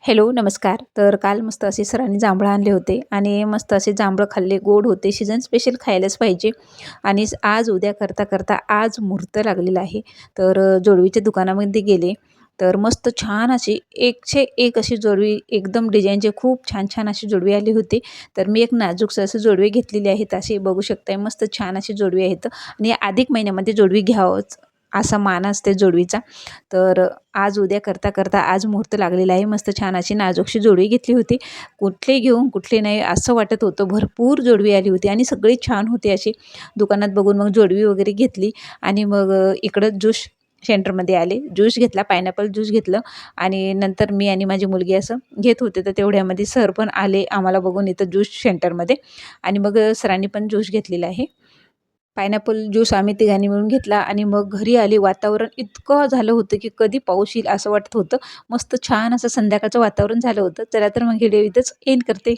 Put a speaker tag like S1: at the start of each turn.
S1: Hello, नमस्कार. तर काल मस्त असे सरांनी जांभळं आणले होते आणि मस्त असे जांभळं खाल्ले, गोड होते. सीझन स्पेशल खायलाच पाहिजे. आणि आज उद्या करता करता आज मुहूर्त लागलेला आहे. तर जोडवीच्या दुकानामध्ये गेले, तर मस्त छान अशी 101 अशी जोडवी एकदम डिझाईनचे खूप छान छान अशी जोडवी आली होती. तर मी एक नाजूकसं असं जोडवी घेतलेली आहेत. अशी बघू शकताय मस्त छान अशी जोडवी आहेत आणि अधिक महिन्यामध्ये जोडवी घ्यावंच असा मान असते जोडवीचा. तर आज उद्या करता करता आज मुहूर्त लागलेला आहे. मस्त छान अशी नाजूकशी जोडवी घेतली होती. कुठले घेऊ कुठले नाही असं वाटत होतं. भरपूर जोडवी आली होती आणि सगळी छान होती अशी. दुकानात बघून मग जोडवी वगैरे घेतली आणि मग इकडं ज्यूस सेंटरमध्ये आले. ज्यूस घेतला, पायनॅपल ज्यूस घेतलं आणि नंतर मी आणि माझी मुलगी असं घेत होते. तर तेवढ्यामध्ये सर पण आले आम्हाला बघून इथं ज्यूस सेंटरमध्ये आणि मग सरांनी पण ज्यूस घेतलेला आहे. पायनॅपल ज्यूस आम्ही तिघांनी मिळून घेतला आणि मग घरी आले. वातावरण इतकं झालं होतं, की कधी पाऊस येईल असं वाटत होतं. मस्त छान असं संध्याकाळचं वातावरण झालं होतं. चला तर मग व्हिडिओ इथंच एंड करते.